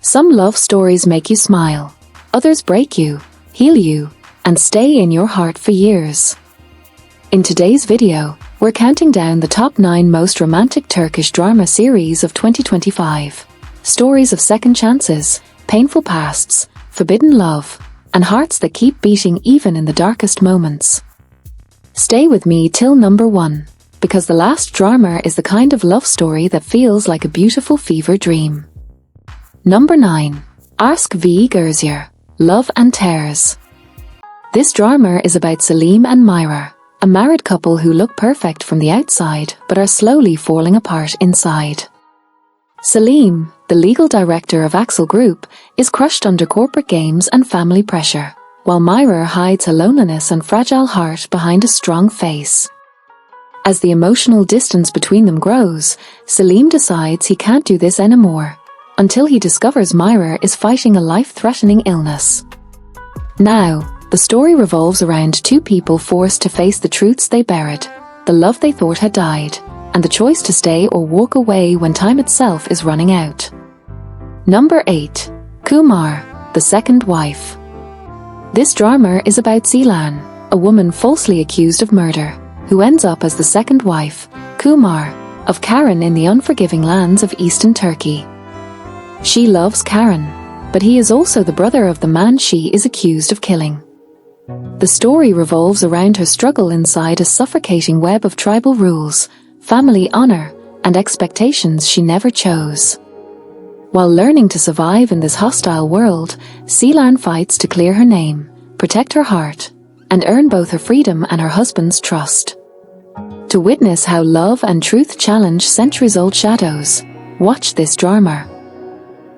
Some love stories make you smile, others break you, heal you, and stay in your heart for years. In today's video, we're counting down the top 9 most romantic Turkish drama series of 2025. Stories of second chances, painful pasts, forbidden love, and hearts that keep beating even in the darkest moments. Stay with me till number 1, because the last drama is the kind of love story that feels like a beautiful fever dream. Number 9. Aşk Ve Gözyaşı, Love and Tears. This drama is about Selim and Myra, a married couple who look perfect from the outside but are slowly falling apart inside. Selim, the legal director of Axel Group, is crushed under corporate games and family pressure, while Myra hides her loneliness and fragile heart behind a strong face. As the emotional distance between them grows, Selim decides he can't do this anymore, until he discovers Myra is fighting a life-threatening illness. Now, the story revolves around two people forced to face the truths they buried, the love they thought had died, and the choice to stay or walk away when time itself is running out. Number 8. Kuma, the Second Wife. This drama is about Selan, a woman falsely accused of murder, who ends up as the second wife, Kuma, of Karen in the unforgiving lands of eastern Turkey. She loves Karen, but he is also the brother of the man she is accused of killing. The story revolves around her struggle inside a suffocating web of tribal rules, family honor, and expectations she never chose. While learning to survive in this hostile world, Selan fights to clear her name, protect her heart, and earn both her freedom and her husband's trust. To witness how love and truth challenge centuries-old shadows, watch this drama.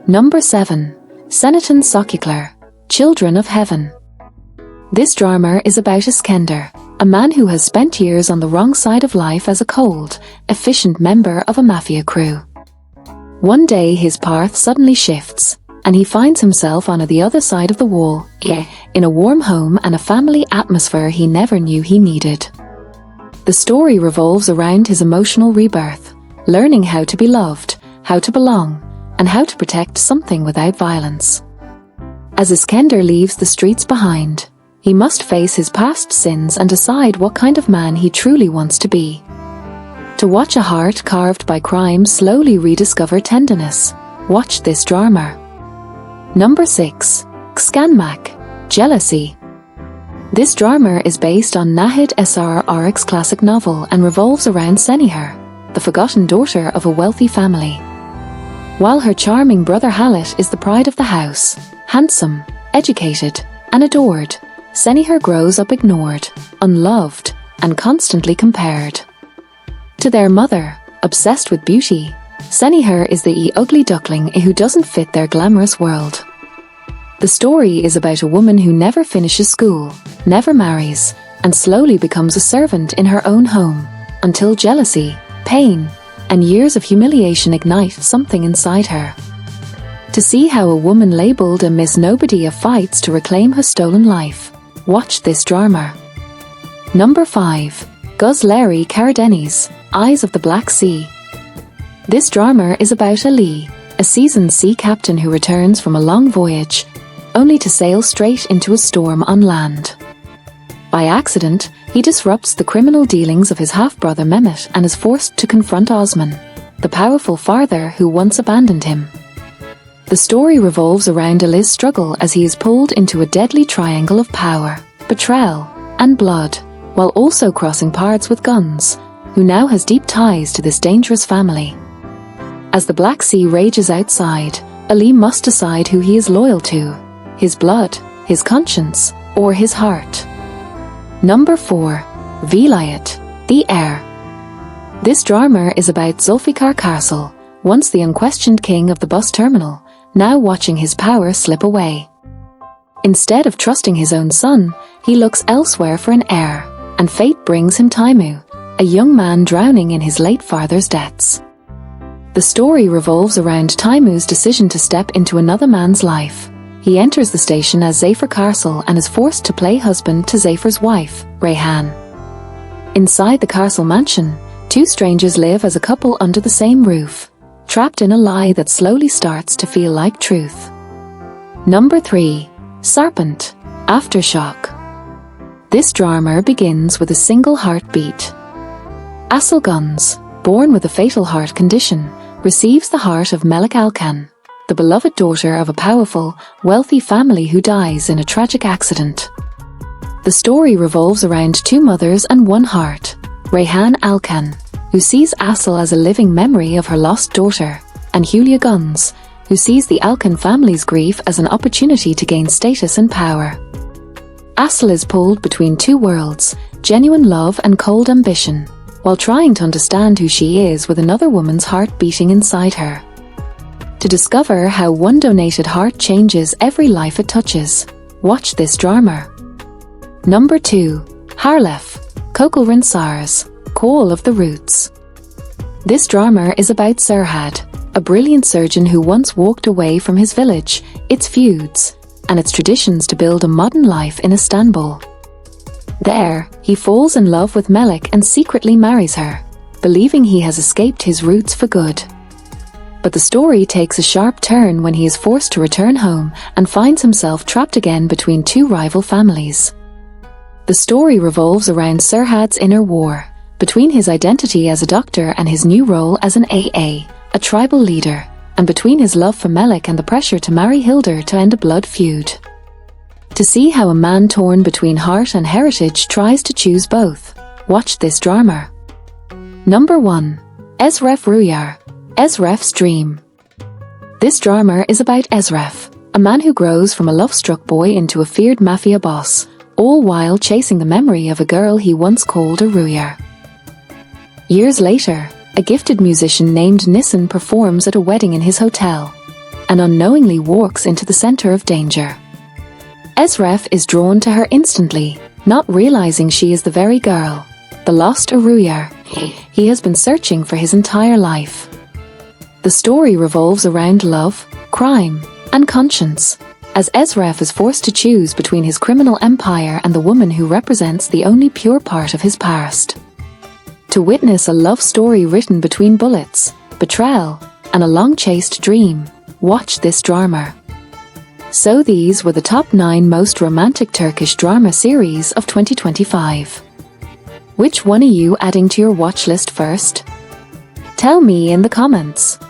Number 7. Senatin Sokaklar, Children of Heaven. This drama is about Iskender, a man who has spent years on the wrong side of life as a cold, efficient member of a mafia crew. One day his path suddenly shifts, and he finds himself on the other side of the wall, in a warm home and a family atmosphere he never knew he needed. The story revolves around his emotional rebirth, learning how to be loved, how to belong, and how to protect something without violence. As Iskender leaves the streets behind, he must face his past sins and decide what kind of man he truly wants to be. To watch a heart carved by crime slowly rediscover tenderness, watch this drama. Number 6. Kıskanmak, Jealousy. This drama is based on Nahid Esrar's classic novel and revolves around Senihar, the forgotten daughter of a wealthy family. While her charming brother Halef is the pride of the house, handsome, educated, and adored, Senihar grows up ignored, unloved, and constantly compared. To their mother, obsessed with beauty, Senihar is the ugly duckling who doesn't fit their glamorous world. The story is about a woman who never finishes school, never marries, and slowly becomes a servant in her own home, until jealousy, pain, and years of humiliation ignite something inside her. To see how a woman labeled a Miss Nobody fights to reclaim her stolen life, watch this drama. Number 5. Gözleri Karadeniz, Eyes of the Black Sea. This drama is about Ali, a seasoned sea captain who returns from a long voyage, only to sail straight into a storm on land. By accident, he disrupts the criminal dealings of his half-brother Mehmet and is forced to confront Osman, the powerful father who once abandoned him. The story revolves around Ali's struggle as he is pulled into a deadly triangle of power, betrayal, and blood, while also crossing paths with Guns, who now has deep ties to this dangerous family. As the Black Sea rages outside, Ali must decide who he is loyal to, his blood, his conscience, or his heart. Number 4. Velayet, the Heir. This drama is about Zulfikar Karsal, once the unquestioned king of the bus terminal, now watching his power slip away. Instead of trusting his own son, he looks elsewhere for an heir, and fate brings him Taimu, a young man drowning in his late father's debts. The story revolves around Taimu's decision to step into another man's life. He enters the station as Zafer Karsal and is forced to play husband to Zafer's wife, Reyhan. Inside the Karsal mansion, two strangers live as a couple under the same roof. trapped in a lie that slowly starts to feel like truth. Number 3. Çarpıntı, Aftershock. This drama begins with a single heartbeat. Asıl Guns, born with a fatal heart condition, receives the heart of Melek Alkan, the beloved daughter of a powerful, wealthy family who dies in a tragic accident. The story revolves around two mothers and one heart, Reyhan Alkan, who sees Asıl as a living memory of her lost daughter, and Hülya Guns, who sees the Alkan family's grief as an opportunity to gain status and power. Asıl is pulled between two worlds, genuine love and cold ambition, while trying to understand who she is with another woman's heart beating inside her. To discover how one donated heart changes every life it touches, watch this drama. Number 2. Halef, Kokul Sars, Call of the Roots. This drama is about Serhat, a brilliant surgeon who once walked away from his village, its feuds, and its traditions to build a modern life in Istanbul. There, he falls in love with Melek and secretly marries her, believing he has escaped his roots for good. But the story takes a sharp turn when he is forced to return home and finds himself trapped again between two rival families. The story revolves around Serhat's inner war, between his identity as a doctor and his new role as an AA, a tribal leader, and between his love for Melek and the pressure to marry Hildur to end a blood feud. To see how a man torn between heart and heritage tries to choose both, watch this drama. Number 1. Eşref Rüya, Esref's Dream. This drama is about Esref, a man who grows from a love-struck boy into a feared mafia boss, all while chasing the memory of a girl he once called a Rüya. Years later, a gifted musician named Nisan performs at a wedding in his hotel, and unknowingly walks into the center of danger. Esref is drawn to her instantly, not realizing she is the very girl, the lost Rüya, he has been searching for his entire life. The story revolves around love, crime, and conscience, as Esref is forced to choose between his criminal empire and the woman who represents the only pure part of his past. To witness a love story written between bullets, betrayal, and a long-chased dream, watch this drama. So these were the top 9 most romantic Turkish drama series of 2025. Which one are you adding to your watch list first? Tell me in the comments.